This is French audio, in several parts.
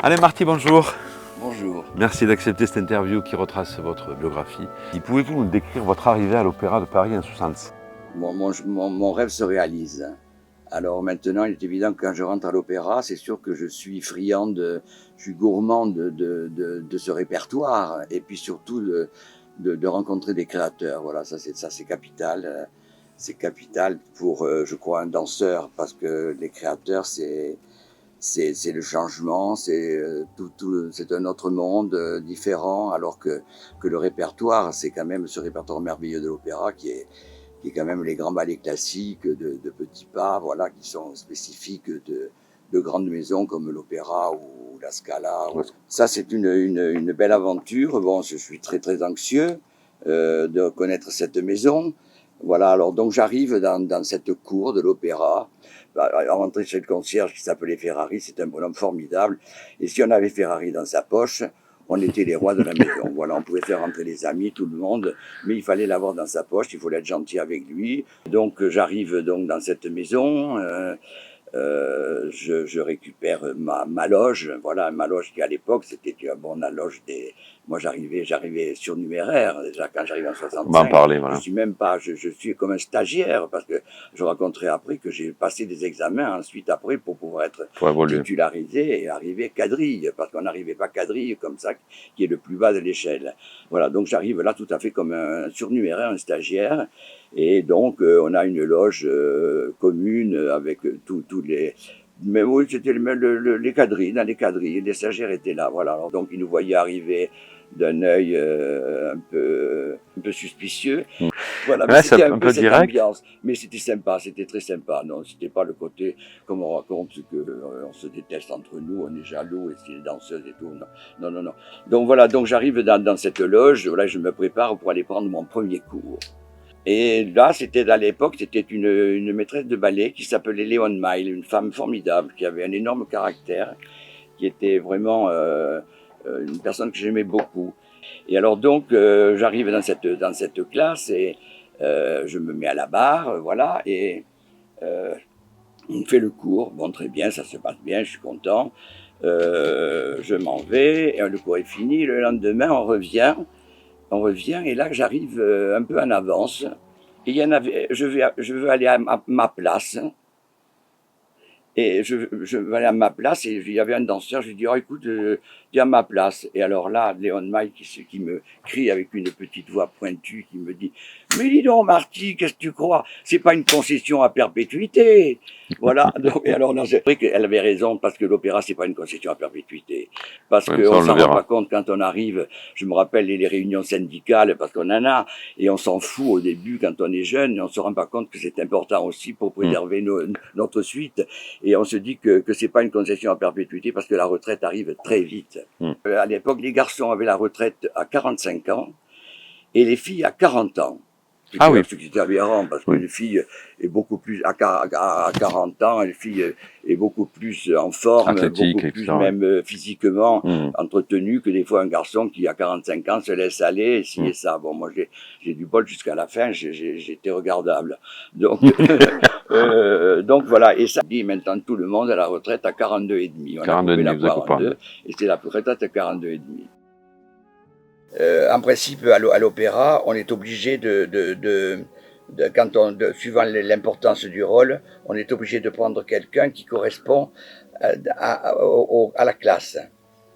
Alain Marty, bonjour. Bonjour. Merci d'accepter cette interview qui retrace votre biographie. Pouvez-vous nous décrire votre arrivée à l'Opéra de Paris en 1966? Mon rêve se réalise. Alors maintenant, il est évident que quand je rentre à l'opéra, c'est sûr que je suis friand, je suis gourmand de ce répertoire et puis surtout de rencontrer des créateurs. Voilà, ça c'est capital. C'est capital pour, je crois, un danseur parce que les créateurs, c'est le changement, c'est c'est un autre monde différent, alors que le répertoire, c'est quand même ce répertoire merveilleux de l'opéra qui est quand même les grands ballets classiques de petits pas, voilà, qui sont spécifiques de grandes maisons comme l'Opéra ou la Scala. Ouais. Ça, c'est une belle aventure. Bon, je suis très très anxieux de connaître cette maison. Voilà, alors donc j'arrive dans cette cour de l'Opéra. À rentrer chez le concierge qui s'appelait Ferrari, c'est un bonhomme formidable. Et si on avait Ferrari dans sa poche, on était les rois de la maison. Voilà, on pouvait faire rentrer les amis, tout le monde, mais il fallait l'avoir dans sa poche, il fallait être gentil avec lui. Donc j'arrive donc dans cette maison, je récupère ma loge, voilà, ma loge qui à l'époque c'était la loge des. Moi j'arrivais surnuméraire déjà quand j'arrivais en On va en 65. parler, voilà. Je suis même pas, je suis comme un stagiaire parce que je raconterai après que j'ai passé des examens ensuite après pour pouvoir être titularisé et arriver quadrille parce qu'on n'arrivait pas quadrille comme ça qui est le plus bas de l'échelle. Voilà, donc j'arrive là tout à fait comme un surnuméraire, un stagiaire. Et donc, on a une loge commune avec tous les. Mais oui, c'était les quadrilles, dans les quadrilles, les stagiaires étaient là, voilà. Alors, donc, ils nous voyaient arriver d'un œil un peu suspicieux. Voilà, mais Ouais, c'était c'est un peu cette direct. ambiance. Mais c'était sympa, c'était très sympa. Non, c'était pas le côté, comme on raconte, que on se déteste entre nous, on est jaloux, et c'est les danseuses et tout. Non, non, non, non. Donc voilà, donc j'arrive dans cette loge, voilà, je me prépare pour aller prendre mon premier cours. Et là, à l'époque, c'était une maîtresse de ballet qui s'appelait Léon Maille, une femme formidable, qui avait un énorme caractère, qui était vraiment une personne que j'aimais beaucoup. Et alors donc, j'arrive dans cette classe et je me mets à la barre, voilà, et on fait le cours. Bon, très bien, ça se passe bien, je suis content. Je m'en vais, et le cours est fini. Le lendemain, on revient et là j'arrive un peu en avance. Et il y en avait, je veux aller à ma place. Et je vais aller à ma place et il y avait un danseur, je lui dis, oh écoute, viens à ma place. Et alors là, Léon Maille qui me crie avec une petite voix pointue, qui me dit, mais dis donc Marty, qu'est-ce que tu crois? C'est pas une concession à perpétuité. Voilà. Donc, et alors, non, c'est vrai qu'elle avait raison, parce que l'opéra, c'est pas une concession à perpétuité. Parce Ouais, qu'on on le s'en rend verra. pas compte quand on arrive. Je me rappelle les réunions syndicales, parce qu'on en a, et on s'en fout au début quand on est jeune, et on se rend pas compte que c'est important aussi pour préserver notre suite. Et on se dit que c'est pas une concession à perpétuité parce que la retraite arrive très vite. À l'époque, les garçons avaient la retraite à 45 ans et les filles à 40 ans. Ah oui. Ce qui était aberrant parce que Oui. les filles est beaucoup plus à 40 ans, les filles est beaucoup plus en forme, Athlétique, beaucoup plus etc. même physiquement entretenue que des fois un garçon qui à 45 ans se laisse aller, ci et ça. Bon, moi j'ai du bol jusqu'à la fin, j'étais regardable. Donc donc voilà, et ça dit maintenant tout le monde à la retraite à 42 et demi. On a coupé la poire en deux et c'est la retraite à 42 et demi. En principe, à l'opéra, on est obligé suivant l'importance du rôle, on est obligé de prendre quelqu'un qui correspond à la classe.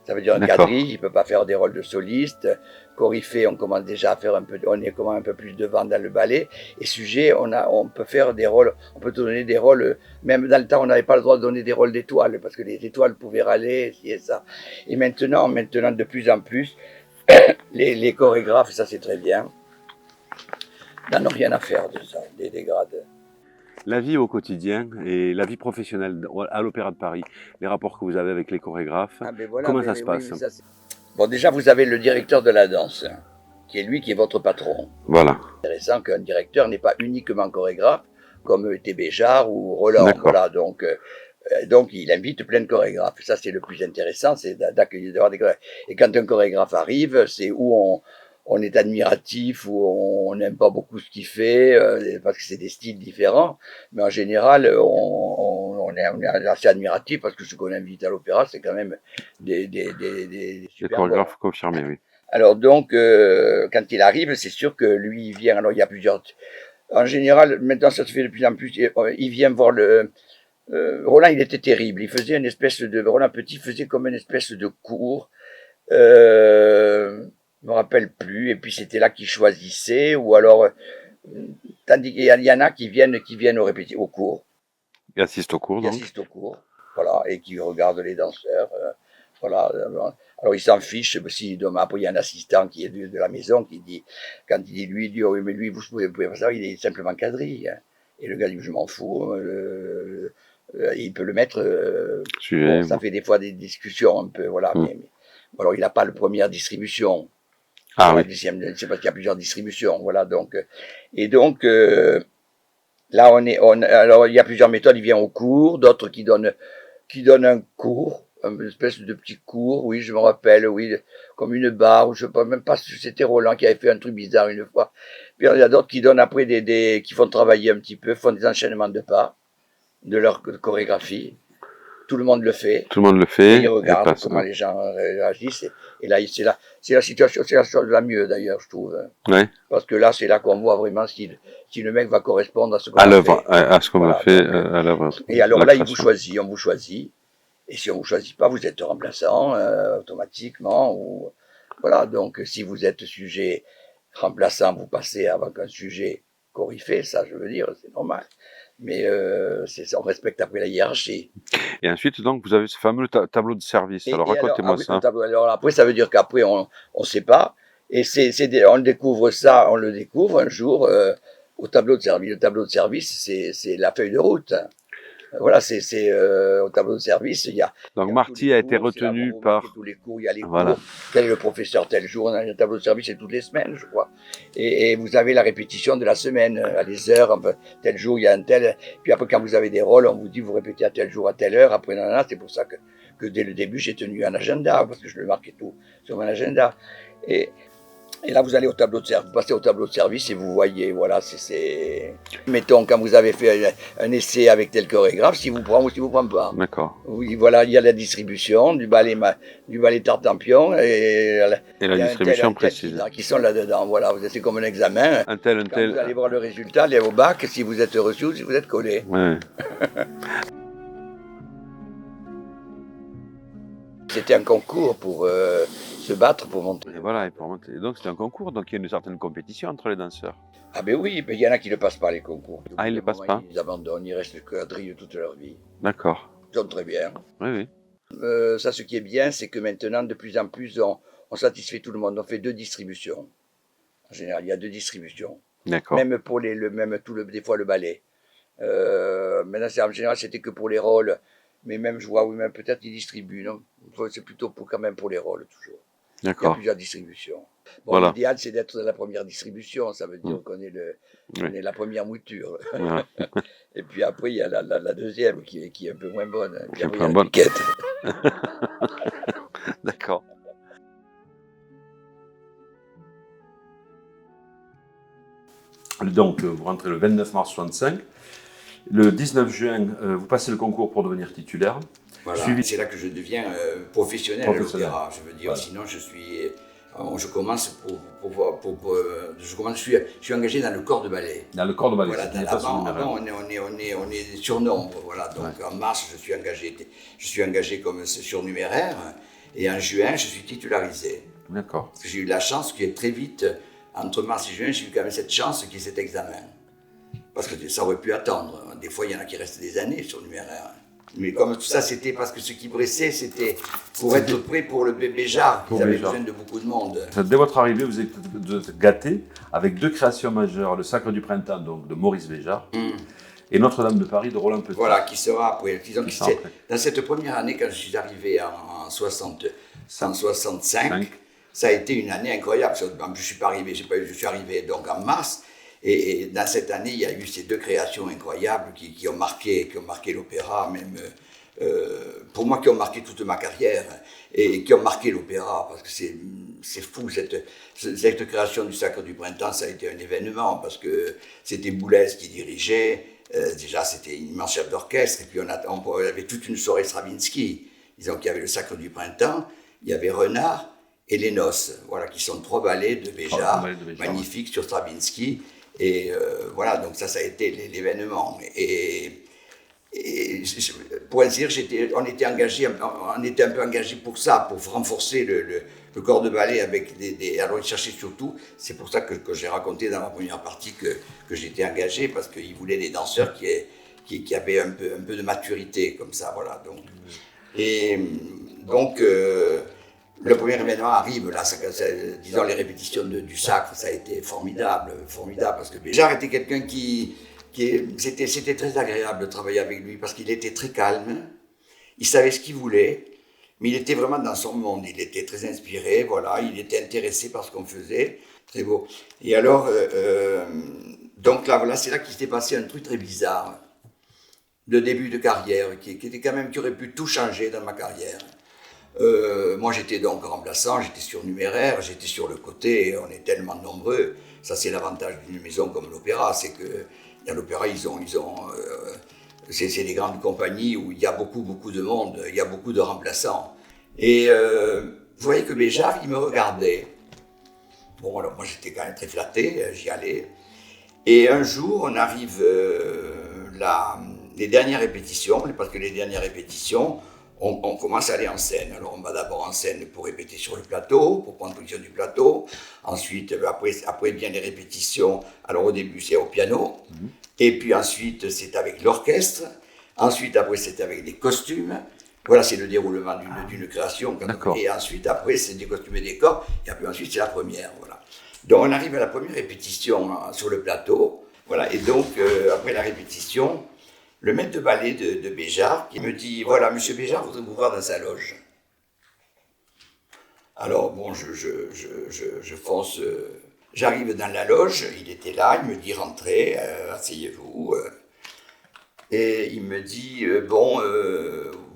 Ça veut dire un quadrille, il peut pas faire des rôles de soliste. Coryphée, on commence déjà à faire on est un peu plus devant dans le ballet. Et sujet, on peut faire des rôles, on peut donner des rôles, même dans le temps, on n'avait pas le droit de donner des rôles d'étoiles, parce que les étoiles pouvaient râler, ci et ça. Et maintenant, de plus en plus, les chorégraphes, ça c'est très bien, n'en ont rien à faire de ça, des grades. La vie au quotidien et la vie professionnelle à l'Opéra de Paris, les rapports que vous avez avec les chorégraphes, voilà, comment ça se passe? Bon, déjà, vous avez le directeur de la danse, qui est lui qui est votre patron. Voilà. C'est intéressant qu'un directeur n'est pas uniquement chorégraphe, comme était Béjart ou Roland. Voilà, donc Donc, il invite plein de chorégraphes. Ça, c'est le plus intéressant, c'est d'accueillir, d'avoir des chorégraphes. Et quand un chorégraphe arrive, c'est où on est admiratif, où on n'aime pas beaucoup ce qu'il fait, parce que c'est des styles différents. Mais en général, on est assez admiratif, parce que ce qu'on invite à l'opéra, c'est quand même des super chorégraphes bons. confirmés, oui. Alors donc, quand il arrive, c'est sûr que lui, il vient. Alors, il y a plusieurs. En général, maintenant, ça se fait de plus en plus. Il vient voir le. Roland, il était terrible. Il faisait une espèce de. Roland Petit faisait comme une espèce de cours. Je me rappelle plus. Et puis c'était là qu'il choisissait. Ou alors, tandis qu'il y en a qui viennent au cours. Il assiste au cours, donc. Qui assistent au cours. Voilà, et qui regardent les danseurs. Voilà. Alors il s'en fiche. Si demain après il y a un assistant qui est de la maison qui dit, quand il dit lui, il dit oh, oui mais lui vous pouvez pas ça, il est simplement quadrille. Hein. Et le gars dit je m'en fous. Il peut le mettre. Bon, ça fait des fois des discussions un peu voilà. Mais alors il n'a pas la première distribution. Ah oui. Deuxième, c'est parce qu'il y a plusieurs distributions. Voilà donc et donc là alors il y a plusieurs méthodes. Il vient au cours, d'autres qui donnent un cours. Une espèce de petit cours, oui, je me rappelle, oui, comme une barre, ou je sais pas, même pas si c'était Roland qui avait fait un truc bizarre une fois. Puis il y a d'autres qui donnent après qui font travailler un petit peu, font des enchaînements de pas, de leur chorégraphie. Tout le monde le fait. Tout le monde le fait. Et ils regardent comment les gens réagissent. Et là, c'est la situation, c'est la chose la mieux d'ailleurs, je trouve. Ouais. Parce que là, c'est là qu'on voit vraiment si le mec va correspondre à ce qu'on a fait. À l'œuvre, à ce qu'on a fait, à l'œuvre. Et alors là, on vous choisit. Et si on vous choisit pas, vous êtes remplaçant automatiquement. Ou voilà. Donc, si vous êtes sujet remplaçant, vous passez avec un sujet coryphée. Ça, je veux dire, c'est normal. Mais on respecte après la hiérarchie. Et ensuite, donc, vous avez ce fameux tableau de service. Alors, racontez-moi ça. Alors après, ça veut dire qu'après, on sait pas. Et on le découvre un jour au tableau de service. Le tableau de service, c'est la feuille de route. Voilà, c'est au tableau de service. Donc Marty a été retenu par tous les cours. Il y a les cours. Quel est le professeur tel jour? On a un tableau de service, c'est toutes les semaines, je crois. Et vous avez la répétition de la semaine, à des heures. Tel jour, il y a un tel. Puis après, quand vous avez des rôles, on vous dit vous répétez à tel jour, à telle heure. Après, c'est pour ça que dès le début, j'ai tenu un agenda parce que je le marquais tout sur mon agenda. Et là, vous allez au tableau de service, vous passez au tableau de service et vous voyez, voilà, mettons, quand vous avez fait un essai avec tel chorégraphe, si vous prend ou si vous prend pas. D'accord. Oui, voilà, il y a la distribution du ballet Tartampion et la distribution précise. Qui sont là-dedans, voilà, c'est comme un examen. Un tel. Vous allez voir le résultat, aller au bac, si vous êtes reçu ou si vous êtes collé. Ouais. C'était un concours pour se battre pour monter. Et voilà, et pour monter. Donc c'est un concours, donc il y a une certaine compétition entre les danseurs. Ah ben oui, il y en a qui ne passent pas les concours. Ah, ils ne les passent pas? Ils abandonnent, ils restent quadrilles toute leur vie. D'accord. Ils sont très bien. Oui. Ça, ce qui est bien, c'est que maintenant, de plus en plus, on satisfait tout le monde. On fait 2 distributions. En général, il y a 2 distributions. D'accord. Même pour des fois le ballet. Maintenant, en général, c'était que pour les rôles. Mais même, je vois, oui, même peut-être qu'ils distribuent, non? C'est plutôt quand même pour les rôles, toujours. D'accord. Il y a plusieurs distributions. Bon, voilà. L'idéal, c'est d'être dans la première distribution. Ça veut dire qu'on est la première mouture. Ouais. Et puis après, il y a la deuxième qui est un peu moins bonne. Qui est un peu moins bonne. D'accord. Donc, vous rentrez le 29 mars 65. Le 19 juin, vous passez le concours pour devenir titulaire. Voilà. C'est là que je deviens professionnel à l'opéra. Je veux dire, sinon je suis engagé dans le corps de ballet. Dans le corps de ballet. Voilà, avant, on est surnombre. Voilà. Donc en mars, je suis engagé comme surnuméraire. Et en juin, je suis titularisé. D'accord. J'ai eu la chance que très vite, entre mars et juin, j'ai eu quand même cette chance qu'il y ait cet examen. Parce que ça aurait pu attendre. Des fois, il y en a qui restent des années surnuméraire. Mais comme tout ça, c'était parce que ce qui pressait, c'était pour être prêt pour le bébé Jard. Ils avaient besoin de beaucoup de monde. Dès votre arrivée, vous êtes gâté avec 2 créations majeures, le Sacre du Printemps donc, de Maurice Béjart et Notre-Dame de Paris de Roland Petit. Voilà, qui sera après. Dans cette première année, quand je suis arrivé en 165, ça a été une année incroyable. Je suis pas arrivé, je suis arrivé donc en mars. Et dans cette année, il y a eu ces 2 créations incroyables qui ont marqué l'opéra, même pour moi, qui ont marqué toute ma carrière et qui ont marqué l'opéra, parce que c'est fou, cette création du Sacre du Printemps, ça a été un événement, parce que c'était Boulez qui dirigeait, déjà c'était une immense chef d'orchestre, et puis on avait toute une soirée Stravinsky. Disons qu'il y avait le Sacre du Printemps, il y avait Renard et Les Noces, voilà, qui sont 3 ballets de Béjart, magnifiques sur Stravinsky, et voilà, donc ça a été l'événement. Et pour ainsi dire, on était un peu engagé pour ça, pour renforcer le corps de ballet avec alors ils cherchaient surtout, c'est pour ça que j'ai raconté dans ma première partie que j'étais engagé, parce qu'ils voulaient des danseurs qui avaient un peu de maturité, comme ça, voilà. Donc, le premier événement arrive, là, disons les répétitions du Sacre, ça a été formidable, parce que Béjart était quelqu'un c'était très agréable de travailler avec lui, parce qu'il était très calme, il savait ce qu'il voulait, mais il était vraiment dans son monde, il était très inspiré, voilà, il était intéressé par ce qu'on faisait, très beau. Et alors, donc là, voilà, c'est là qu'il s'est passé un truc très bizarre, de début de carrière, qui aurait pu tout changer dans ma carrière. Moi, j'étais donc remplaçant, j'étais surnuméraire, j'étais sur le côté, on est tellement nombreux. Ça, c'est l'avantage d'une maison comme l'Opéra, c'est que dans l'Opéra, c'est des grandes compagnies où il y a beaucoup de monde, il y a beaucoup de remplaçants. Et vous voyez que Béjart, il me regardait. Bon, alors moi, j'étais quand même très flatté, j'y allais. Et un jour, on arrive les dernières répétitions, parce que les dernières répétitions, on commence à aller en scène. Alors on va d'abord en scène pour répéter sur le plateau, pour prendre position du plateau. Ensuite, après bien les répétitions, alors au début c'est au piano, et puis ensuite c'est avec l'orchestre. Ensuite, après c'est avec des costumes. Voilà, c'est le déroulement d'une création. Et ensuite, après c'est des costumes et des corps, et après ensuite c'est la première. Voilà. Donc on arrive à la première répétition sur le plateau. Voilà, et donc après la répétition, le maître de ballet de Béjart qui me dit « Voilà, monsieur Béjart voudrait vous voir dans sa loge. » Alors bon, je fonce, j'arrive dans la loge, il était là, il me dit « Rentrez, asseyez-vous. » Et il me dit « Bon,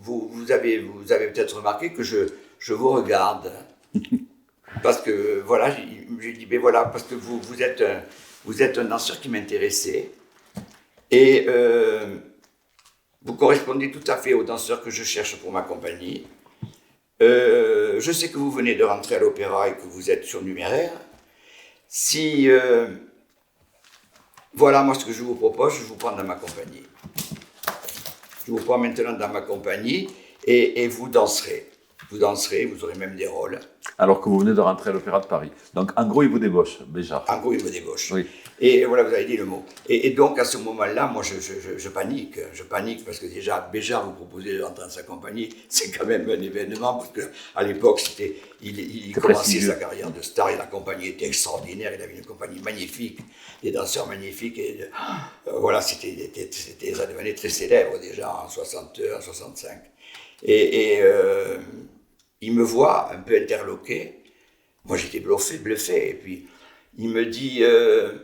vous avez peut-être remarqué que je vous regarde. » Parce que voilà, je lui dis « Ben voilà, parce que vous êtes un danseur qui m'intéressait. » Et vous correspondez tout à fait aux danseurs que je cherche pour ma compagnie. Je sais que vous venez de rentrer à l'opéra et que vous êtes surnuméraire. Si, voilà, moi ce que je vous propose, je vous prends dans ma compagnie. Je vous prends maintenant dans ma compagnie et vous danserez. Vous danserez, vous aurez même des rôles. Alors que vous venez de rentrer à l'Opéra de Paris. Donc en gros, il vous débauche, Béjart. En gros, il me débauche. Oui. Et voilà, vous avez dit le mot. Et donc, à ce moment-là, moi, je panique. Je panique parce que déjà, Béjart vous proposait de rentrer dans sa compagnie. C'est quand même un événement parce qu'à l'époque, il commençait sa carrière de star et la compagnie était extraordinaire. Il avait une compagnie magnifique, des danseurs magnifiques. Et, voilà, ça devenait très célèbre déjà en 61, 65. Et il me voit un peu interloqué. Moi, j'étais bluffé. Et puis, il me dit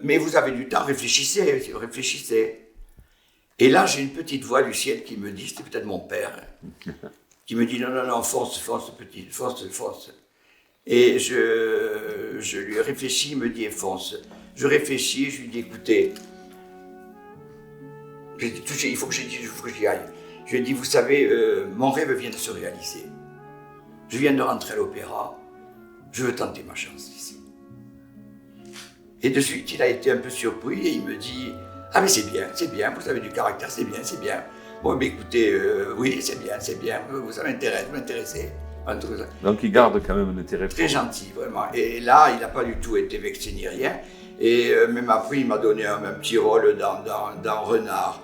mais vous avez du temps, réfléchissez. Et là, j'ai une petite voix du ciel qui me dit, c'était peut-être mon père, qui me dit non, fonce, petit, fonce. Et je lui réfléchis, il me dit fonce. Je réfléchis, je lui dis écoutez, il faut que j'y aille. Je lui ai dit vous savez, mon rêve vient de se réaliser. Je viens de rentrer à l'opéra, je veux tenter ma chance ici. Et de suite, il a été un peu surpris et il me dit « Ah mais c'est bien, vous avez du caractère, c'est bien. » Bon, mais écoutez, oui, c'est bien, ça m'intéressez. Donc il garde quand même un intérêt. Très gentil, vraiment. Et là, il n'a pas du tout été vexé ni rien. Et même après, il m'a donné un petit rôle dans Renard.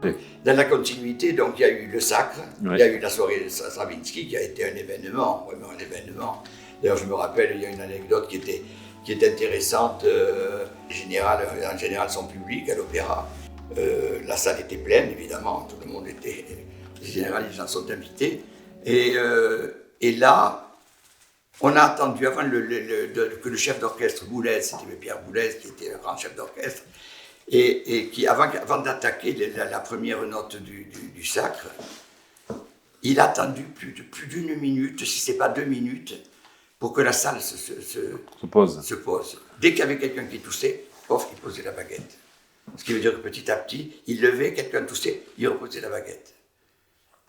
Oui. Dans la continuité, donc il y a eu le Sacre, oui. Il y a eu la soirée de Stravinsky qui a été un événement, vraiment un événement. D'ailleurs, je me rappelle, il y a une anecdote qui est intéressante. En général, son public à l'opéra. La salle était pleine, évidemment, tout le monde était. En général, les gens sont invités. Et là, on a attendu avant que le chef d'orchestre Boulez, c'était Pierre Boulez qui était le grand chef d'orchestre, et qui, avant d'attaquer la première note du sacre, il a attendu plus d'une minute, si ce n'est pas 2 minutes, pour que la salle se pose. Dès qu'il y avait quelqu'un qui toussait, pof, il posait la baguette. Ce qui veut dire que petit à petit, il levait, quelqu'un toussait, il reposait la baguette.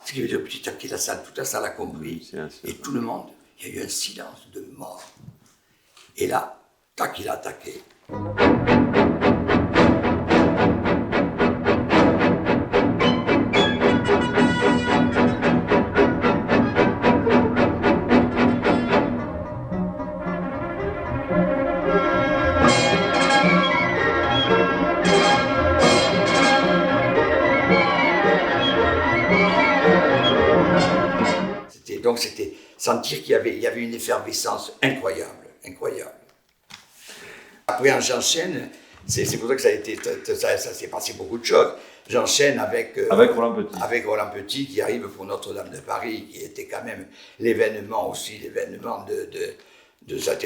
Ce qui veut dire que petit à petit, toute la salle a compris. Et tout le monde, il y a eu un silence de mort. Et là, tac, il a attaqué. Donc c'était sentir qu'il y avait une effervescence incroyable. Après j'enchaîne, c'est pour ça que ça s'est passé beaucoup de choses. J'enchaîne avec Roland Petit qui arrive pour Notre-Dame de Paris, qui était quand même l'événement aussi, c'était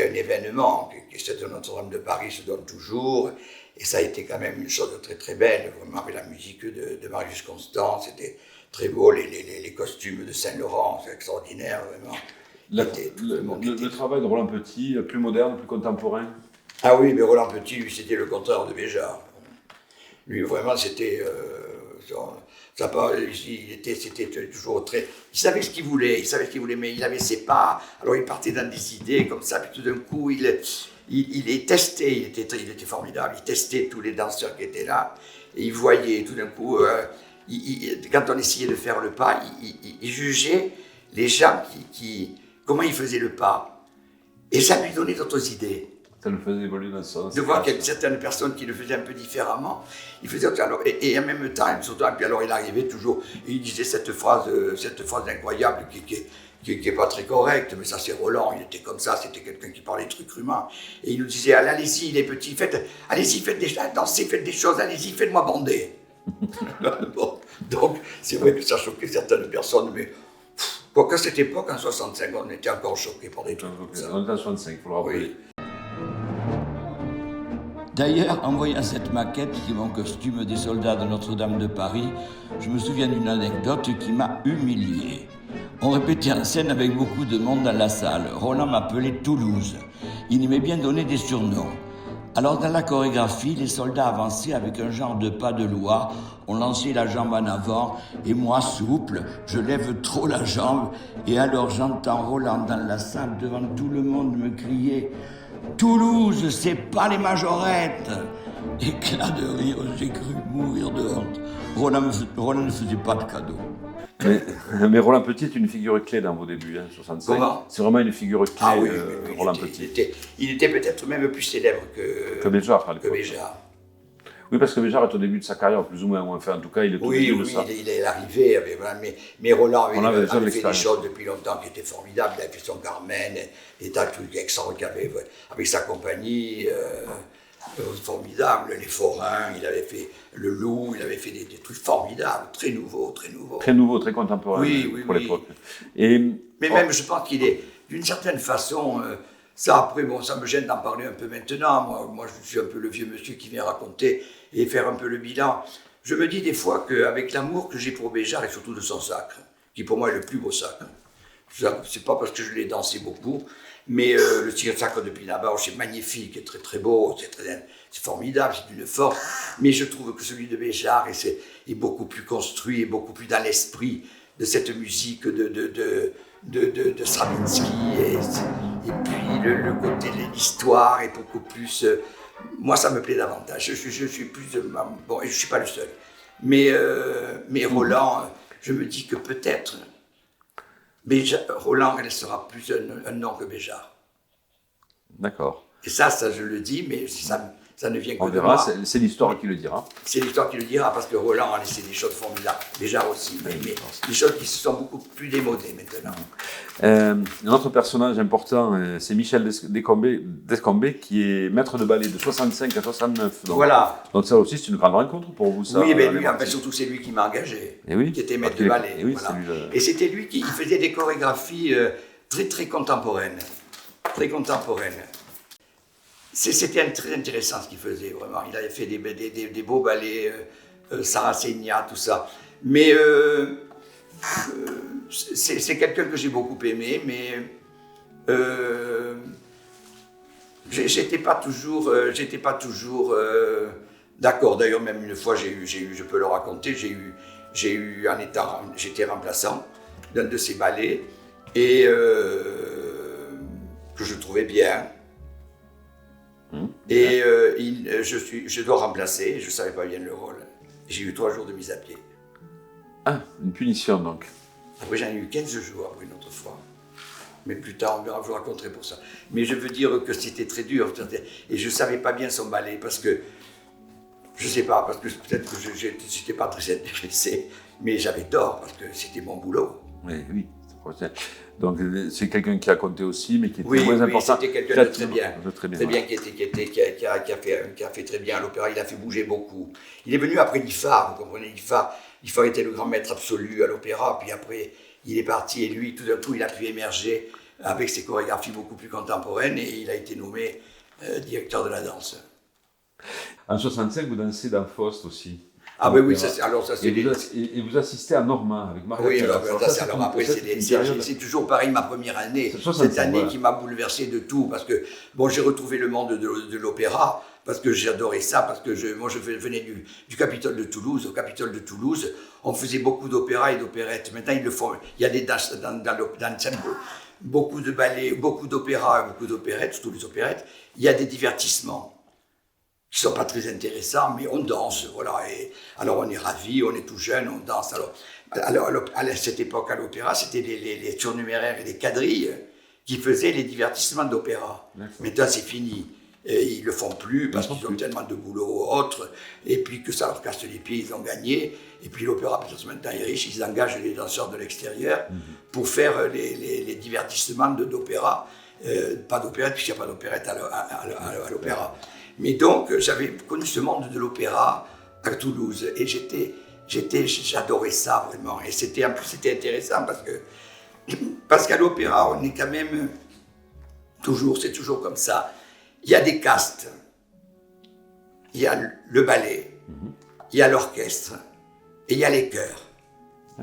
un événement, que cette Notre-Dame de Paris se donne toujours, et ça a été quand même une chose très très belle, vraiment avec la musique de Marius Constant, c'était très beau, les costumes de Saint-Laurent, c'est extraordinaire, vraiment. Le travail de Roland Petit, plus moderne, plus contemporain? Ah oui, mais Roland Petit, lui, c'était le contraire de Béjart. Lui, vraiment, c'était... c'était toujours très... Il savait ce qu'il voulait, mais il avait ses pas, alors il partait dans des idées comme ça, puis tout d'un coup, il les testait, il était formidable, il testait tous les danseurs qui étaient là, et il voyait tout d'un coup... quand on essayait de faire le pas, il jugeait les gens comment ils faisaient le pas. Et ça lui donnait d'autres idées. Ça le faisait évoluer dans ce sens. De voir qu'il y a certaines personnes qui le faisaient un peu différemment. Il faisait, alors, et en même temps, puis alors il arrivait toujours, il disait cette phrase incroyable qui n'est pas très correcte, mais ça c'est Roland, il était comme ça, c'était quelqu'un qui parlait trucrement. Et il nous disait, allez-y les petits, allez-y, dansez, faites des choses, allez-y, faites-moi bander. Bon, donc, c'est vrai que ça choquait certaines personnes, mais quoique à cette époque, en 65, on était encore choqués par des trucs comme ça. On était en 65, il faut le rappeler. Oui. D'ailleurs, en voyant cette maquette qui est mon costume des soldats de Notre-Dame de Paris, je me souviens d'une anecdote qui m'a humilié. On répétait en scène avec beaucoup de monde dans la salle. Roland m'appelait Toulouse. Il aimait bien donner des surnoms. Alors dans la chorégraphie, les soldats avançaient avec un genre de pas de loi, on lançait la jambe en avant, et moi, souple, je lève trop la jambe, et alors j'entends Roland dans la salle devant tout le monde me crier « Toulouse, c'est pas les majorettes !» Éclat de rire, j'ai cru mourir de honte. Roland ne faisait pas de cadeau. Mais Roland Petit est une figure clé dans vos débuts, 65. Comment ? C'est vraiment une figure clé, ah oui, Roland Petit. Il était peut-être même plus célèbre que Béjart. Oui, parce que Béjart est au début de sa carrière, plus ou moins. Enfin, en tout cas, il est au début de ça. Oui, il est arrivé, mais Roland avait fait des choses depuis longtemps qui étaient formidables. Il avait fait son Carmen, des tas de trucs extraordinaires avec sa compagnie. Formidable, les forains, il avait fait le loup, il avait fait des trucs formidables, très nouveaux. Très nouveau, très contemporain pour l'époque. Mais même, je pense qu'il est, d'une certaine façon, ça après, bon, ça me gêne d'en parler un peu maintenant, moi je suis un peu le vieux monsieur qui vient raconter et faire un peu le bilan. Je me dis des fois qu'avec l'amour que j'ai pour Béjart et surtout de son sacre, qui pour moi est le plus beau sacre, c'est pas parce que je l'ai dansé beaucoup, mais le sacre de Pinabar, c'est magnifique, c'est très très beau, c'est formidable, c'est d'une force. Mais je trouve que celui de Béjart est beaucoup plus construit, et beaucoup plus dans l'esprit de cette musique de Stravinsky. Et puis le côté de l'histoire est beaucoup plus... moi, ça me plaît davantage. Je suis plus... bon, et je ne suis pas le seul. Mais Roland, je me dis que peut-être... Roland restera plus un nom que Béjart. D'accord. Et ça je le dis, mais ça ne vient que on de moi. C'est l'histoire qui le dira. C'est l'histoire qui le dira, parce que Roland a laissé des choses formidables. Béjart aussi, mais des choses qui se sont beaucoup plus démodées maintenant. Un autre personnage important, c'est Michel Descombes, qui est maître de ballet de 65 à 69. Donc, voilà. Donc ça aussi, c'est une grande rencontre pour vous, ça. Oui, mais lui, surtout c'est lui qui m'a engagé, qui était maître de ballet. Voilà. Et c'était lui qui faisait des chorégraphies très très contemporaines. Très contemporaines. C'était très intéressant ce qu'il faisait, vraiment. Il avait fait des beaux ballets, Saracenia, tout ça. Mais c'est quelqu'un que j'ai beaucoup aimé, mais j'étais pas toujours d'accord. D'ailleurs, même une fois, je peux le raconter, j'étais remplaçant d'un de ses ballets et que je trouvais bien. Et je dois remplacer, je ne savais pas bien le rôle. J'ai eu 3 jours de mise à pied. Ah, une punition donc. Après, j'en ai eu 15 jours après une autre fois. Mais plus tard, je vous raconterai pour ça. Mais je veux dire que c'était très dur. Et je ne savais pas bien son ballet parce que, je ne sais pas, parce que peut-être que je n'étais pas très intéressé. Mais j'avais tort parce que c'était mon boulot. Oui. Donc c'est quelqu'un qui a compté aussi, mais qui était moins important. Oui, c'était quelqu'un de très bien, qui a fait très bien à l'opéra. Il a fait bouger beaucoup. Il est venu après l'IFAR, vous comprenez, l'IFAR était le grand maître absolu à l'opéra, puis après il est parti et lui, tout d'un coup, il a pu émerger avec ses chorégraphies beaucoup plus contemporaines et il a été nommé directeur de la danse. En 65, vous dansez dans Faust aussi. Ah ben oui, ça c'est et vous assistez à Normand avec Maria Oui, Callas. après c'est toujours pareil ma première année. Cette année qui m'a bouleversé de tout parce que bon, j'ai retrouvé le monde de l'opéra parce que j'adorais ça parce que je venais du Capitole de Toulouse. Au Capitole de Toulouse, on faisait beaucoup d'opéra et d'opérettes. Maintenant ils le font. Il y a des danses dans beaucoup de ballets, beaucoup d'opéras, beaucoup d'opérettes, toutes les opérettes. Il y a des divertissements qui ne sont pas très intéressants, mais on danse, voilà. Et alors on est ravis, on est tout jeune, on danse. Alors à cette époque, à l'opéra, c'était les surnuméraires et les quadrilles qui faisaient les divertissements d'opéra. Maintenant, c'est fini. Et ils ne le font plus parce qu'ils ont tellement de boulot autre, et puis que ça leur casse les pieds, ils ont gagné. Et puis l'opéra, parce que maintenant, est riche, ils engagent les danseurs de l'extérieur pour faire les divertissements d'opéra. Pas d'opérette, puisqu'il n'y a pas d'opérette à l'opéra. Mais donc, j'avais connu ce monde de l'opéra à Toulouse et j'adorais ça vraiment. Et c'était intéressant parce qu'à l'opéra, on est quand même c'est toujours comme ça. Il y a des castes, il y a le ballet, il y a l'orchestre et il y a les chœurs.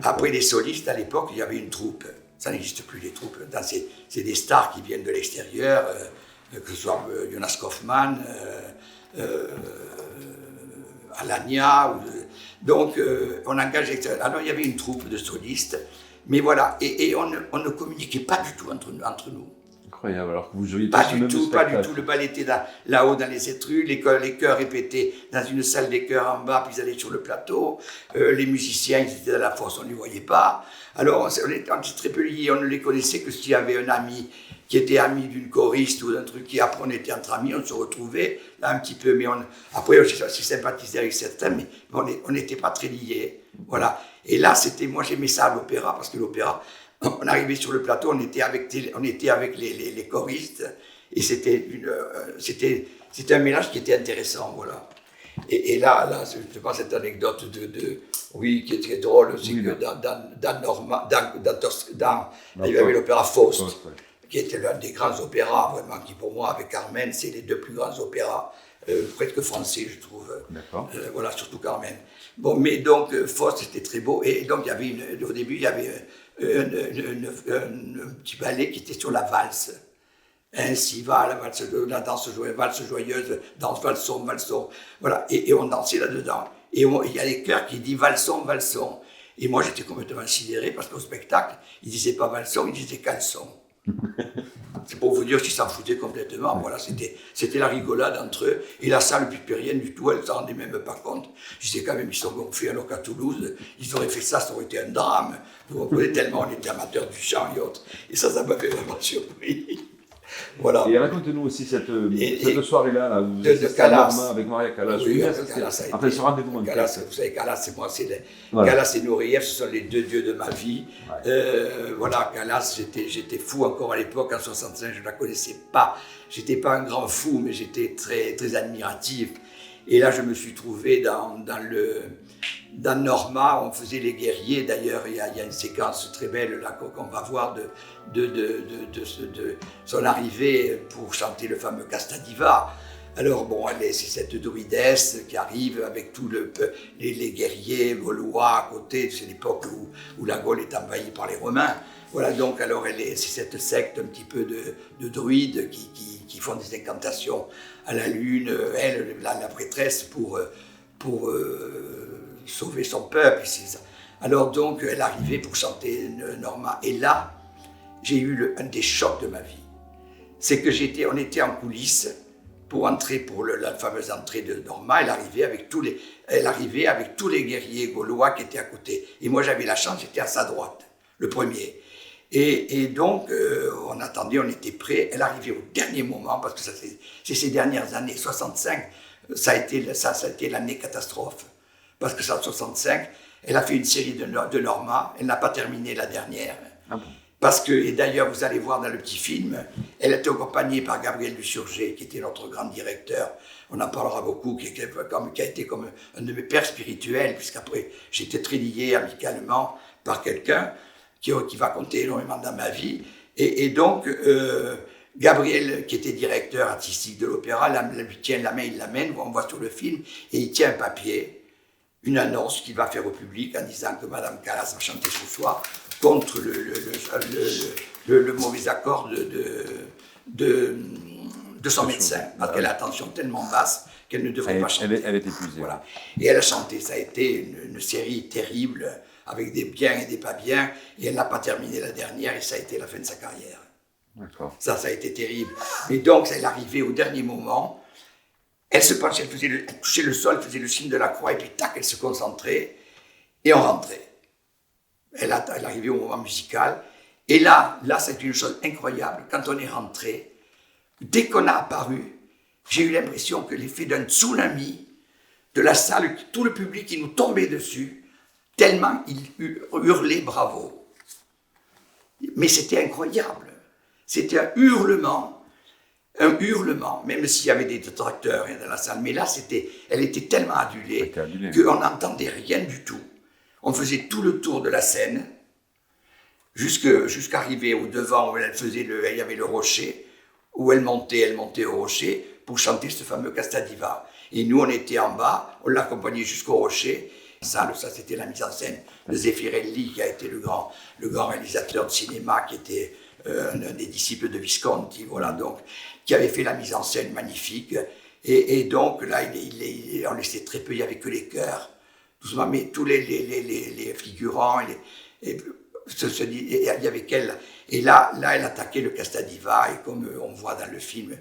Après les solistes, à l'époque, il y avait une troupe. Ça n'existe plus, les troupes. C'est des stars qui viennent de l'extérieur. Que ce soit Jonas Kaufmann, Alagna. Donc, on engageait. Alors, il y avait une troupe de solistes, mais voilà. Et on ne communiquait pas du tout entre nous. Incroyable, alors que vous jouiez pas du tout. Le bal était là-haut dans les étrues, les chœurs répétaient dans une salle des chœurs en bas, puis ils allaient sur le plateau. Les musiciens, ils étaient dans la fosse, on ne les voyait pas. Alors, on était très peu liés, on ne les connaissait que s'il y avait un ami qui était ami d'une choriste ou d'un truc, qui après on était entre amis, on se retrouvait là un petit peu, mais après on s'est sympathisé avec certains, mais on n'était pas très liés, voilà. Et là, moi j'aimais ça à l'opéra, parce que l'opéra, on arrivait sur le plateau, on était avec les choristes, et c'était un mélange qui était intéressant, voilà. Et là, je pense cette anecdote qui est très drôle, c'est que il y avait l'opéra Faust, qui était l'un des grands opéras, vraiment, qui pour moi, avec Carmen, c'est les 2 plus grands opéras, presque français, je trouve. Voilà, surtout Carmen. Bon, mais donc, Faust, c'était très beau. Et donc, au début, il y avait un petit ballet qui était sur la valse. Ainsi va la danse valse joyeuse, danse valson. Voilà, et on dansait là-dedans. Et il y a les chœurs qui disent valson. Et moi, j'étais complètement sidéré parce qu'au spectacle, ils ne disaient pas valson, ils disaient caleçon. C'est pour vous dire qu'ils s'en foutaient complètement. Voilà, c'était la rigolade entre eux. Et la salle, plus rien du tout, elle ne s'en rendait même pas compte. Je disais quand même, ils sont gonflés alors qu'à Toulouse, ils auraient fait ça aurait été un drame. Vous comprenez, tellement on était amateurs du chant et autres. Et ça m'avait vraiment surpris. Voilà. Et raconte-nous aussi cette soirée-là, où vous êtes avec Maria Callas. Oui, Callas. Après ce rendez-vous en Callas, vous savez, Callas, c'est moi. Callas et Nureyev, ce sont les 2 dieux de ma vie. Voilà, Callas, j'étais fou encore à l'époque, en 65, je ne la connaissais pas. J'étais pas un grand fou, mais j'étais très, très admiratif. Et là, je me suis trouvé dans Norma, on faisait les guerriers. D'ailleurs, il y a une séquence très belle là qu'on va voir de son arrivée pour chanter le fameux Casta-Diva. Alors bon, c'est cette druidesse qui arrive avec tous les guerriers gaulois à côté. C'est l'époque où la Gaule est envahie par les Romains. Voilà, donc alors c'est cette secte un petit peu de druides qui font des incantations à la lune, elle, la prêtresse, pour sauver son peuple. Alors donc, elle arrivait pour chanter Norma. Et là, j'ai eu un des chocs de ma vie. C'est que on était en coulisses pour entrer pour la fameuse entrée de Norma. Elle arrivait avec tous les guerriers gaulois qui étaient à côté. Et moi, j'avais la chance, j'étais à sa droite, le premier. Et donc, on attendait, on était prêts. Elle arrivait au dernier moment, parce que c'est ces dernières années, 65, ça a été l'année catastrophe. Parce que ça, en 65, elle a fait une série de Norma, elle n'a pas terminé la dernière. Ah bon. Parce que, et d'ailleurs, vous allez voir dans le petit film, elle était accompagnée par Gabriel Dusurgé, qui était notre grand directeur. On en parlera beaucoup, qui a été comme un de mes pères spirituels, puisqu'après, j'étais très lié amicalement par quelqu'un qui va compter énormément dans ma vie. Et donc, Gabriel, qui était directeur artistique de l'opéra, lui tient la main, il l'amène, on voit sur le film, et il tient un papier, une annonce qu'il va faire au public en disant que Madame Callas va chanter ce soir contre le mauvais accord de son médecin, parce qu'elle a la tension tellement basse qu'elle ne devrait pas chanter. Elle est épuisée. Voilà. Et elle a chanté, ça a été une série terrible, avec des biens et des pas biens, et elle n'a pas terminé la dernière, et ça a été la fin de sa carrière. D'accord. Ça a été terrible. Mais donc, elle arrivait au dernier moment, elle se penchait, elle touchait le sol, elle faisait le signe de la croix, et puis tac, elle se concentrait, et on rentrait. Elle arrivait au moment musical, et là, c'est une chose incroyable, quand on est rentré, dès qu'on a apparu, j'ai eu l'impression que l'effet d'un tsunami de la salle, tout le public qui nous tombait dessus, tellement il hurlait bravo. Mais c'était incroyable. C'était un hurlement, même s'il y avait des détracteurs dans la salle. Mais là, elle était tellement adulée qu'on n'entendait rien du tout. On faisait tout le tour de la scène, jusqu'arriver au devant où il y avait le rocher, où elle montait au rocher pour chanter ce fameux Casta-Diva. Et nous, on était en bas, on l'accompagnait jusqu'au rocher. Ça, c'était la mise en scène de Zeffirelli, qui a été le grand réalisateur de cinéma, qui était un des disciples de Visconti, voilà, donc, qui avait fait la mise en scène magnifique. Et donc, là, on laissait très peu, il n'y avait que les chœurs, doucement, mais tous les figurants, il y avait qu'elle. Et là, elle attaquait le Casta-Diva, et comme on voit dans le film.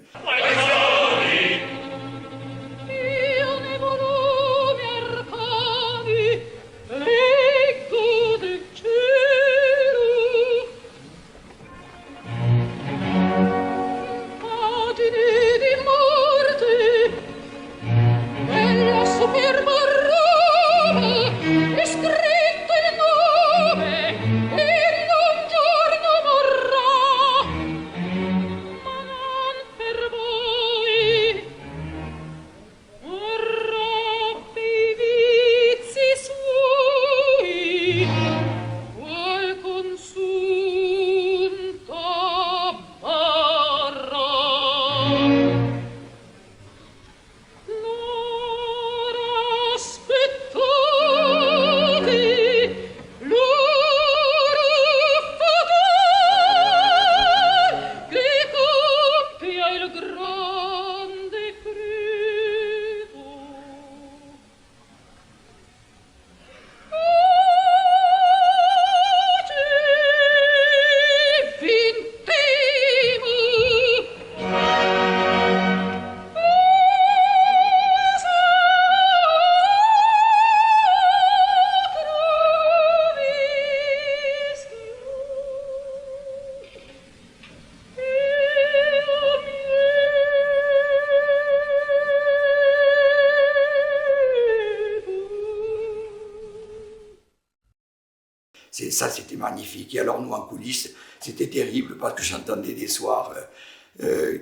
Ça, c'était magnifique. Et alors, nous, en coulisses, c'était terrible parce que j'entendais des soirs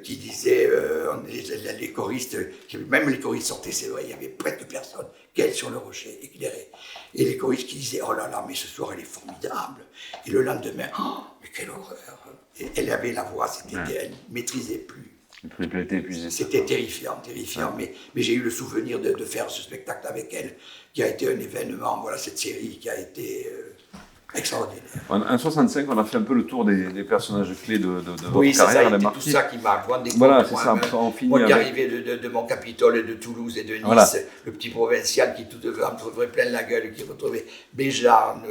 qui disait, les choristes, même les choristes sortaient, c'est vrai, il y avait presque personne, qu'elle sur le rocher, éclairée. Et les choristes qui disaient, oh là là, mais ce soir elle est formidable. Et le lendemain, oh, mais quelle horreur. Et elle avait la voix, elle ne maîtrisait plus. C'était terrifiant. Mais j'ai eu le souvenir de faire ce spectacle avec elle, qui a été un événement, voilà, cette série qui a été extraordinaire. En 65, on a fait un peu le tour des personnages clés de votre oui, carrière. Oui, c'est tout ça qui m'a rendez-vous. Voilà, c'est ça, on finit moi qui avec... arrivais de mon Capitole, de Toulouse et de Nice, voilà. Le petit provincial qui tout me trouvait plein la gueule, qui retrouvait Béjarn,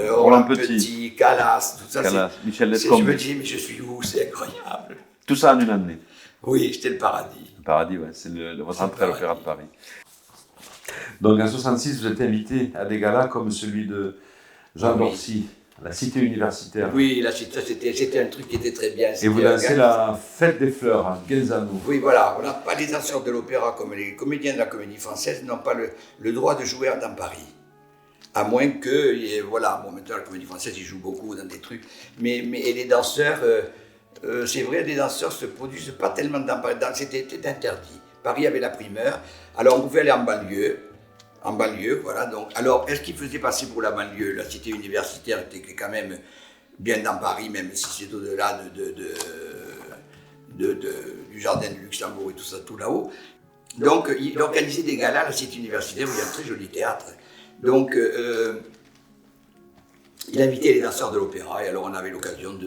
Roland Petit, Calas, tout ça. Calas, Michel Lescombe. Je me dis, mais je suis où? C'est incroyable. Tout ça en une année. Oui, c'était le paradis. Le paradis, ouais, c'est votre entrée à l'Opéra de Paris. Donc en 66, vous êtes invité à des galas comme celui de Jean Dorcy, la Cité universitaire. Oui, la Cité, c'était un truc qui était très bien. Et vous dansez la Fête des Fleurs à Genzano. Oui, voilà, on n'a pas les danseurs de l'opéra comme les comédiens de la Comédie Française n'ont pas le droit de jouer dans Paris. À moins que, voilà, bon, maintenant la Comédie Française, ils jouent beaucoup dans des trucs, mais les danseurs, c'est vrai, les danseurs se produisent pas tellement dans Paris, c'était interdit. Paris avait la primeur, alors on pouvait aller en banlieue, voilà. Donc, alors, est-ce qu'il faisait passer pour la banlieue? La Cité universitaire était quand même bien dans Paris, même si c'est au-delà du jardin du Luxembourg et tout ça, tout là-haut. Donc, il organisait des galas à la Cité universitaire où il y a un très joli théâtre. Donc, il invitait les danseurs de l'opéra, et alors on avait l'occasion,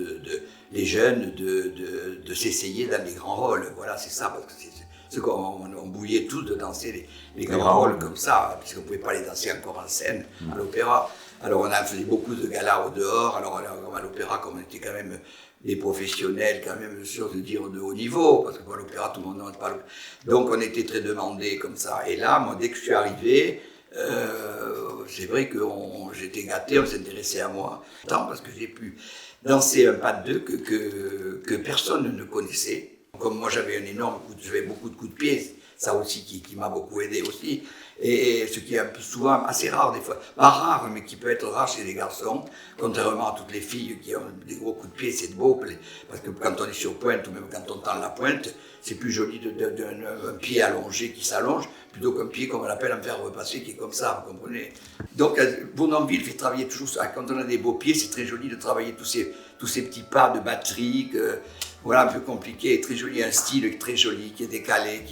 les jeunes, de s'essayer dans les grands rôles. Voilà, c'est ça, parce que on bouillait tous de danser les grands rôles comme ça, puisqu'on ne pouvait pas les danser encore en scène à l'opéra. Alors on a fait beaucoup de galas au dehors, alors à l'opéra, comme on était quand même des professionnels, quand même, sûr de dire de haut niveau, parce que à l'opéra, tout le monde n'en pas. Donc on était très demandés comme ça. Et là, moi, dès que je suis arrivé, c'est vrai que j'étais gâté, on s'intéressait à moi, tant parce que j'ai pu danser un pas de deux que personne ne connaissait. Comme moi j'avais beaucoup de coups de pied, ça aussi qui m'a beaucoup aidé aussi. Et ce qui est souvent assez rare des fois, pas rare, mais qui peut être rare chez les garçons, contrairement à toutes les filles qui ont des gros coups de pied, c'est beau, parce que quand on est sur pointe, ou même quand on tend la pointe, c'est plus joli d'un pied allongé qui s'allonge, plutôt qu'un pied, comme on l'appelle, en fer repassé, qui est comme ça, vous comprenez. Donc Bournonville fait travailler toujours ça, quand on a des beaux pieds, c'est très joli de travailler tous ces petits pas de batterie, voilà, un peu compliqué, très joli, un style très joli, qui est décalé,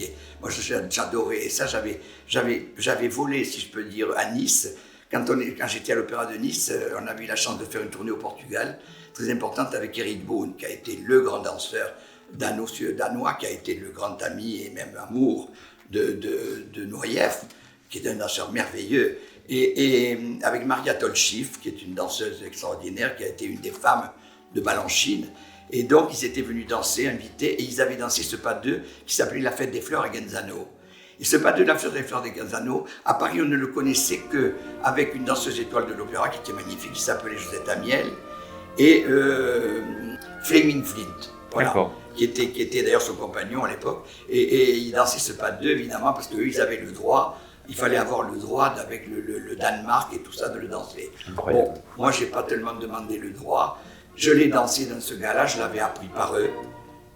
moi j'adorais, et ça j'avais volé, si je peux dire, à Nice. Quand j'étais à l'Opéra de Nice, on avait eu la chance de faire une tournée au Portugal, très importante avec Eric Boone, qui a été le grand danseur danois, qui a été le grand ami et même amour de Nureyev, qui est un danseur merveilleux, et avec Maria Tolchif, qui est une danseuse extraordinaire, qui a été une des femmes de Balanchine. Et donc, ils étaient venus danser, invités, et ils avaient dansé ce pas de deux qui s'appelait la Fête des Fleurs à Genzano. Et ce pas de la Fête des Fleurs de Genzano, à Paris, on ne le connaissait qu'avec une danseuse étoile de l'opéra qui était magnifique, qui s'appelait Josette Amiel, et Fleming Flint, voilà, qui était d'ailleurs son compagnon à l'époque. Et ils dansaient ce pas de deux, évidemment, parce qu'eux, ils avaient le droit. Il fallait avoir le droit, avec le Danemark et tout ça, de le danser. Bon, moi, je n'ai pas tellement demandé le droit. Je l'ai dansé dans ce gars-là, je l'avais appris par eux.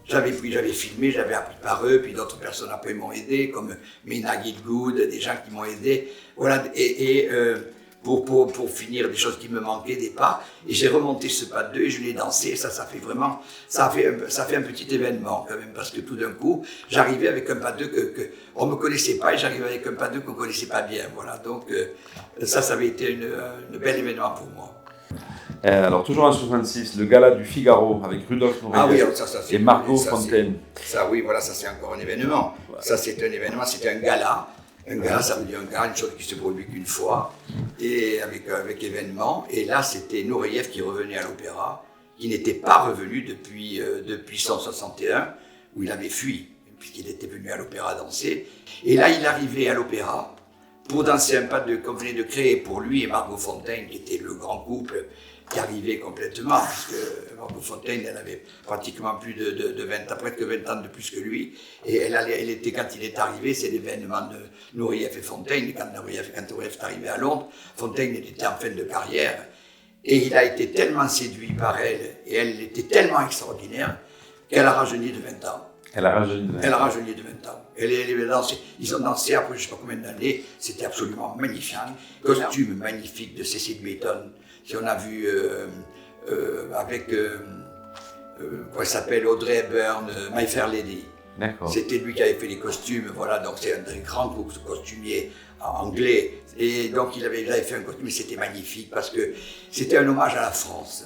J'avais filmé, j'avais appris par eux, puis d'autres personnes après m'ont aidé, comme Mina Gilgood, des gens qui m'ont aidé. Voilà, et pour finir des choses qui me manquaient, des pas. Et j'ai remonté ce pas de deux et je l'ai dansé. Ça fait vraiment, ça fait un petit événement quand même, parce que tout d'un coup, j'arrivais avec un pas de deux qu'on ne me connaissait pas, et j'arrivais avec un pas de deux qu'on ne connaissait pas bien. Voilà, donc ça avait été un bel événement pour moi. Alors, toujours en 66, le gala du Figaro avec Rudolf Nureyev et Margot Fonteyn. Ça, oui, voilà, ça c'est encore un événement. Voilà. Ça, c'est un événement, c'était un gala. Un gala, ça veut dire un gala, une chose qui se produit qu'une fois, et avec événement. Et là, c'était Nureyev qui revenait à l'opéra, qui n'était pas revenu depuis 1961, où il avait fui, puisqu'il était venu à l'opéra danser. Et là, il arrivait à l'opéra pour danser un pas qu'on venait de créer pour lui et Margot Fonteyn, qui était le grand couple qui arrivait complètement, puisque Margot Fonteyn, elle avait pratiquement plus de 20 ans, presque 20 ans de plus que lui, et elle était, quand il est arrivé, c'est l'événement de Nureyev et Fonteyn, et quand Nureyev est arrivé à Londres, Fonteyn était en fin de carrière, et il a été tellement séduit par elle, et elle était tellement extraordinaire, qu'elle a rajeuni de 20 ans. Elle a rajeuni de 20 ans. Elle a rajeuni de 20 ans. Elle dansé, ils ont dansé après je ne sais pas combien d'années, c'était absolument magnifique. Costume magnifique de Cécile Beaton. Si on a vu avec, comment elle s'appelle, Audrey Hepburn, My Fair Lady. C'était lui qui avait fait les costumes, voilà, donc c'est un des grands costumiers anglais. Et donc il avait fait un costume, c'était magnifique parce que c'était un hommage à la France.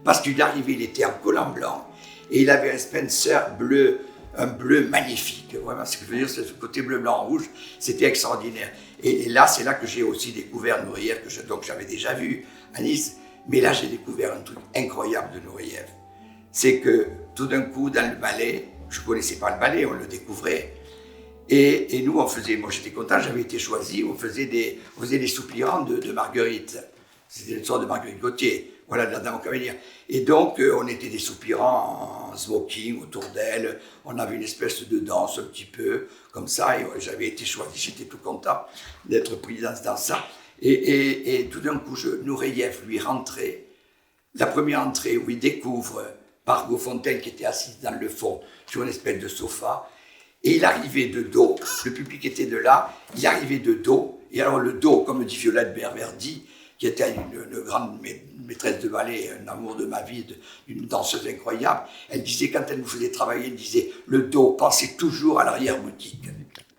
Parce qu'il arrivait, il était en collant blanc et il avait un Spencer bleu, un bleu magnifique. Vraiment, ce que je veux dire, c'est ce côté bleu, blanc, rouge, c'était extraordinaire. Et là, c'est là que j'ai aussi découvert Nureyev, que donc j'avais déjà vu à Nice, mais là j'ai découvert un truc incroyable de Nureyev. C'est que tout d'un coup, dans le ballet, je ne connaissais pas le ballet, on le découvrait. Et nous, on faisait, moi j'étais content, j'avais été choisi, on faisait des soupirants de Marguerite. C'était une sorte de Marguerite Gauthier, voilà, de la Dame aux Camélias. Et donc, on était des soupirants en smoking autour d'elle, on avait une espèce de danse un petit peu, comme ça, et j'avais été choisi, j'étais tout content d'être pris dans ça. Et tout d'un coup, Nureyev lui rentrait, la première entrée où il découvre Margot Fontaine qui était assise dans le fond, sur une espèce de sofa, et il arrivait de dos, le public était de là, il arrivait de dos, et alors le dos, comme dit Violette Berverdi, qui était une grande maîtresse de ballet, un amour de ma vie, une danseuse incroyable, elle disait, quand elle nous faisait travailler, elle disait, le dos, pensez toujours à l'arrière-boutique.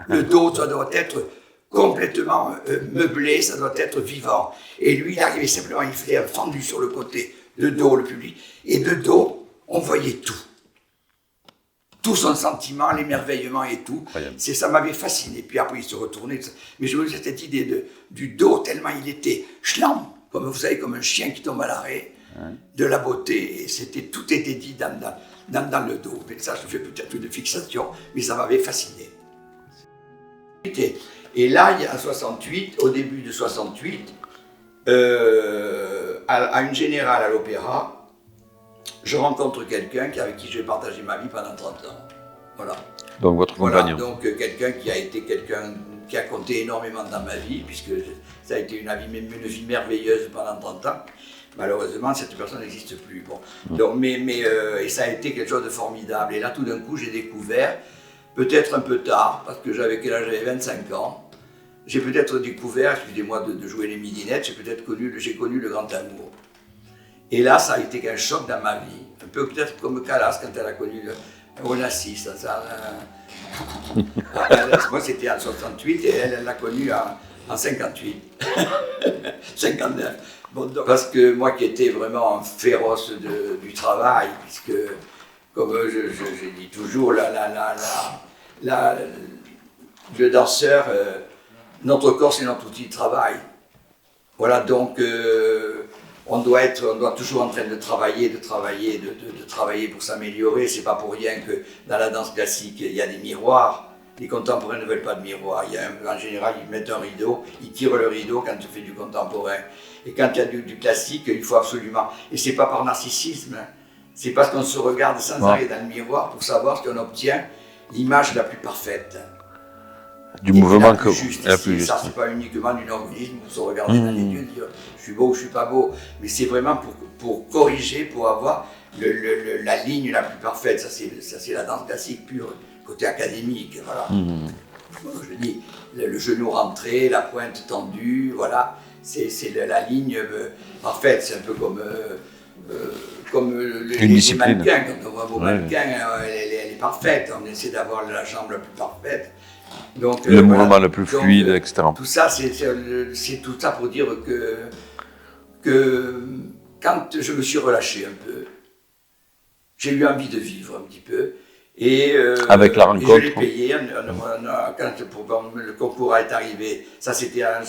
Le dos, ça doit être complètement meublé, ça doit être vivant. Et lui, il arrivait simplement, il faisait un fendu sur le côté, de dos, le public, et de dos, on voyait tout. Tout son sentiment, l'émerveillement et tout. Ça m'avait fasciné. Puis après, il se retournait. Mais je me disais cette idée du dos, tellement il était schlam, comme vous savez, comme un chien qui tombe à l'arrêt, de la beauté. Et tout était dit dans le dos. Mais ça, je fais peut-être une fixation, mais ça m'avait fasciné. Et là, il y a 68, au début de 68, à une générale à l'opéra, je rencontre quelqu'un avec qui je vais partager ma vie pendant 30 ans. Voilà. Donc votre compagnon. Donc quelqu'un qui a compté énormément dans ma vie, puisque ça a été une vie merveilleuse pendant 30 ans. Malheureusement, cette personne n'existe plus. Bon. Donc, et ça a été quelque chose de formidable. Et là, tout d'un coup, j'ai découvert, peut-être un peu tard, parce que j'avais 25 ans, j'ai peut-être découvert, excusez-moi de jouer les midinettes, j'ai connu le grand amour. Et là, ça a été un choc dans ma vie, un peu peut-être comme Calas quand elle a connu Onassis. Moi, c'était en 68 et elle l'a connu en 58, 59. Bon, donc, parce que moi qui étais vraiment féroce du travail, puisque, comme je dis toujours, le danseur, notre corps, c'est notre outil de travail. Voilà, donc... On doit toujours en train de travailler pour s'améliorer. C'est pas pour rien que dans la danse classique, il y a des miroirs. Les contemporains ne veulent pas de miroir. En général, ils mettent un rideau, ils tirent le rideau quand tu fais du contemporain. Et quand il y a du classique, il faut absolument... Et c'est pas par narcissisme, c'est parce qu'on se regarde sans arrêt dans le miroir pour savoir ce qu'on obtient l'image la plus parfaite. Du mouvement que la plus juste. Ça, c'est pas uniquement du organisme pour se regarder dans les yeux et dire je suis beau ou je suis pas beau, mais c'est vraiment pour corriger, pour avoir la ligne la plus parfaite. Ça, c'est la danse classique pure, côté académique. Voilà. Je dis le genou rentré, la pointe tendue, voilà, c'est la ligne parfaite. C'est un peu comme les mannequins. Quand on voit vos mannequins, elle est parfaite. On essaie d'avoir la jambe la plus parfaite. Donc, le mouvement le plus fluide, etc. Tout ça, c'est tout ça pour dire que quand je me suis relâché un peu, j'ai eu envie de vivre un petit peu. Et, avec la rencontre. Et je l'ai payé. Quand le concours est arrivé, ça c'était en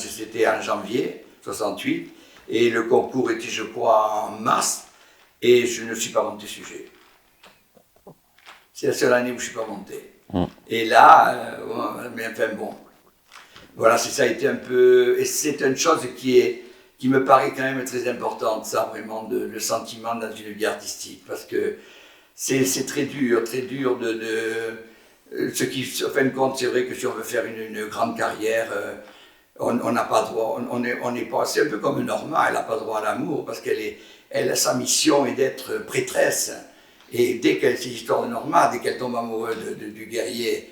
janvier 68, et le concours était, je crois, en mars, et je ne suis pas monté sujet. C'est la seule année où je ne suis pas monté. Et là, mais enfin bon, voilà, ça a été un peu, et c'est une chose qui me paraît quand même très importante, ça, vraiment, le sentiment dans une vie artistique, parce que c'est très dur ce qui, en fin de compte, c'est vrai que si on veut faire une grande carrière, on n'a pas droit, on n'est pas, c'est un peu comme Norma, elle n'a pas droit à l'amour, parce sa mission est d'être prêtresse. Et dès qu'elle, c'est l'histoire de Norma, dès qu'elle tombe amoureuse du guerrier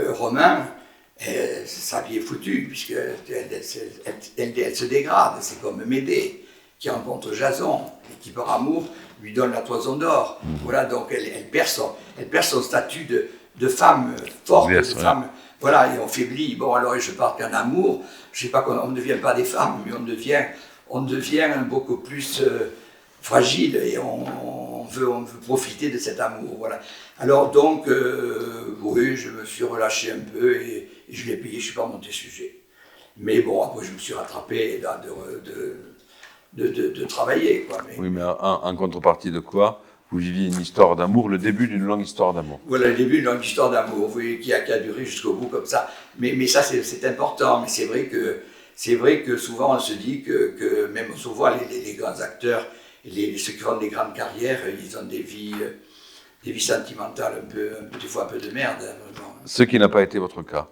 romain, sa vie est foutue, puisqu'elle elle se dégrade. C'est comme Médée, qui rencontre Jason, et qui par amour lui donne la toison d'or. Voilà, donc elle perd son statut de femme forte, de femme... Voilà, et on faiblit. Bon, alors je parle qu'un amour, je sais pas, on ne devient pas des femmes, mais on devient beaucoup plus fragile, et on veut profiter de cet amour. Voilà. Alors donc, oui, je me suis relâché un peu et je l'ai payé, je ne suis pas monté sujet. Mais bon, après je me suis rattrapé là, de travailler. Quoi. Oui, mais en contrepartie de quoi vous viviez une histoire d'amour, le début d'une longue histoire d'amour. Voilà, le début d'une longue histoire d'amour, oui, qui a duré jusqu'au bout comme ça. Mais ça, c'est important. Mais c'est vrai que souvent on se dit que même on se voit les grands acteurs, ceux qui font des grandes carrières, ils ont des vies sentimentales des fois un peu de merde. Hein, vraiment. Ce qui n'a pas été votre cas.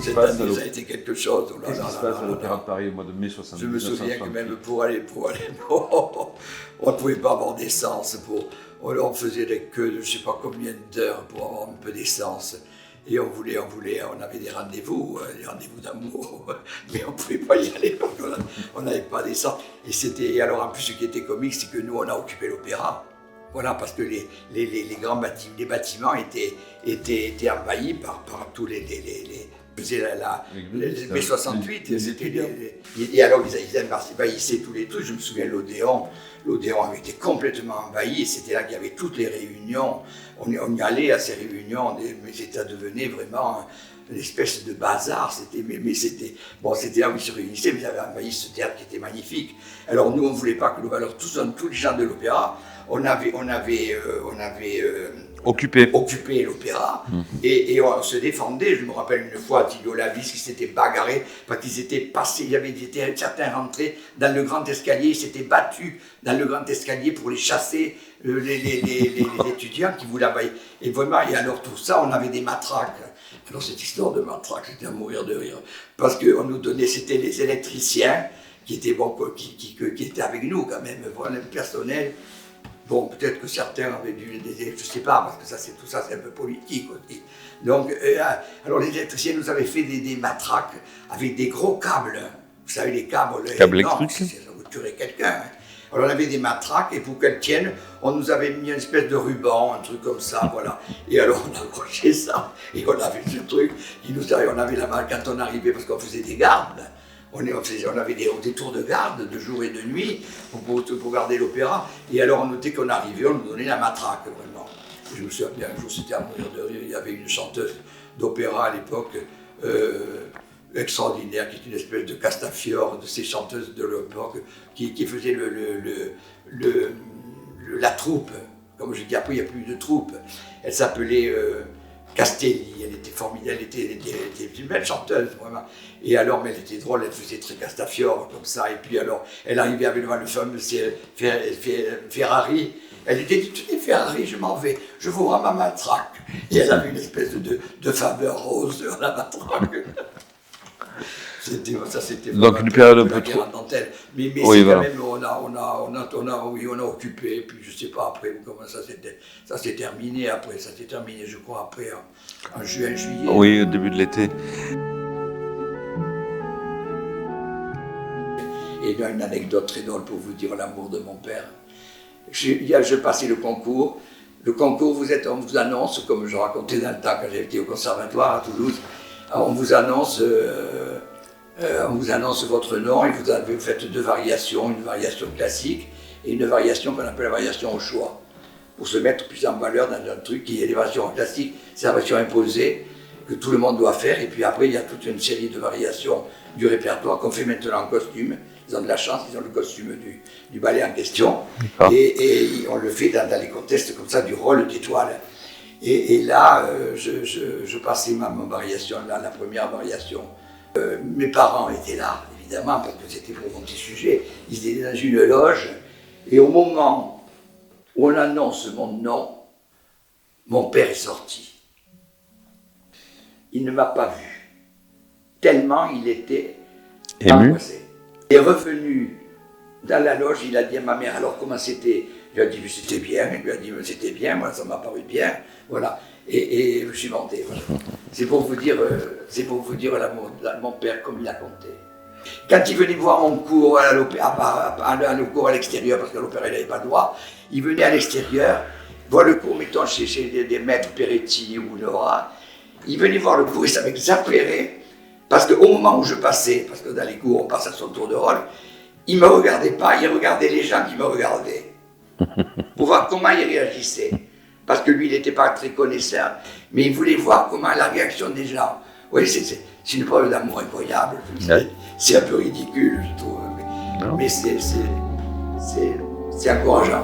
Ça a été quelque chose. Qu'est-ce qui se passe à l'Opéra de Paris au mois de mai 1970 ? Je me souviens que même pour aller, on ne pouvait pas avoir d'essence. On faisait des queues de je ne sais pas combien d'heures pour avoir un peu d'essence. Et on avait des rendez-vous d'amour, mais on ne pouvait pas y aller parce qu'on n'avait pas d'essence. Et alors en plus, ce qui était comique, c'est que nous, on a occupé l'opéra. Voilà, parce que les grands bâtiments étaient envahis par tous les mai 68, et alors ils envahissaient tous les trucs. Je me souviens, l'Odéon avait été complètement envahi, et c'était là qu'il y avait toutes les réunions. On y allait à ces réunions, mais ça devenait vraiment une espèce de bazar. C'était là où ils se réunissaient, mais ils avaient envahi ce théâtre qui était magnifique. Alors nous, on ne voulait pas que tous les gens de l'opéra, on avait occupé l'opéra, et on se défendait. Je me rappelle une fois, Tilio Lavis qui s'était bagarré parce qu'ils étaient passés, certains rentrés dans le grand escalier, ils s'étaient battus dans le grand escalier pour les chasser, les étudiants qui voulaient envahir. Et vraiment, et alors tout ça, on avait des matraques. Alors cette histoire de matraques, c'était à mourir de rire, parce qu'on nous donnait, c'était les électriciens qui étaient étaient avec nous quand même, voilà, le personnel. Bon, peut-être que certains avaient dû je ne sais pas, parce que tout ça c'est un peu politique aussi. Donc, alors les électriciens nous avaient fait des matraques avec des gros câbles. Vous savez, les câbles électriques, ça vous tuerait quelqu'un. Hein. Alors on avait des matraques, et pour qu'elles tiennent, on nous avait mis une espèce de ruban, un truc comme ça, voilà. Et alors on accrochait ça, et on avait ce truc, on avait la main quand on arrivait, parce qu'on faisait des gardes. On avait des tours de garde de jour et de nuit pour garder l'opéra. Et alors, dès qu'on arrivait, on nous donnait la matraque, vraiment. Et je me souviens bien, un jour, c'était à mourir de rire. Il y avait une chanteuse d'opéra à l'époque, extraordinaire, qui est une espèce de Castafiore, de ces chanteuses de l'époque, qui faisait la troupe. Comme je dis, après, il n'y a plus de troupe. Elle s'appelait Castelli, elle était formidable, elle était une belle chanteuse, vraiment. Et alors, mais elle était drôle, elle faisait très Castafiore, comme ça. Et puis alors, elle arrivait avec le fameux Ferrari. Elle était toute Ferrari, je m'en vais, je vous rends ma matraque. Et elle avait une espèce de faveur rose sur la matraque. C'était donc une période un peu trop. Mais oui, c'est voilà. Quand même, on a occupé, et puis je sais pas après comment ça s'est terminé après, je crois après en juin, juillet. Oui, au début de l'été. Et là, une anecdote très drôle pour vous dire l'amour de mon père. Je passais le concours. Le concours, on vous annonce, comme je racontais dans le temps quand j'étais au conservatoire à Toulouse, on vous annonce votre nom, et vous faites deux variations, une variation classique et une variation qu'on appelle la variation au choix, pour se mettre plus en valeur dans un truc qui est les variations classiques, c'est la version imposée que tout le monde doit faire, et puis après il y a toute une série de variations du répertoire qu'on fait maintenant en costume. Ils ont de la chance, ils ont le costume du ballet en question, et on le fait dans les contextes comme ça du rôle d'étoile. Et là, je passais ma variation, là, la première variation. Mes parents étaient là, évidemment, parce que c'était pour mon petit sujet, ils étaient dans une loge, et au moment où on annonce mon nom, mon père est sorti. Il ne m'a pas vu, tellement il était angoissé. Il est revenu dans la loge, il a dit à ma mère, alors comment c'était? Il lui a dit, c'était bien, il lui a dit, c'était bien, moi ça m'a paru bien, voilà. Et je suis monté, voilà. C'est pour vous dire, mon père, comme il a compté. Quand il venait voir mon cours le cours à l'extérieur, parce qu'à l'opéra il n'avait pas le droit, il venait à l'extérieur, voir le cours, mettons chez des maîtres Peretti ou Nora, il venait voir le cours et ça m'exaspérait, parce qu'au moment où je passais, parce que dans les cours on passe à son tour de rôle, il ne me regardait pas, il regardait les gens qui me regardaient, pour voir comment ils réagissaient. Parce que lui, il n'était pas très connaisseur, mais il voulait voir comment la réaction des gens. Oui, c'est une preuve d'amour incroyable. C'est un peu ridicule, je trouve, mais c'est encourageant.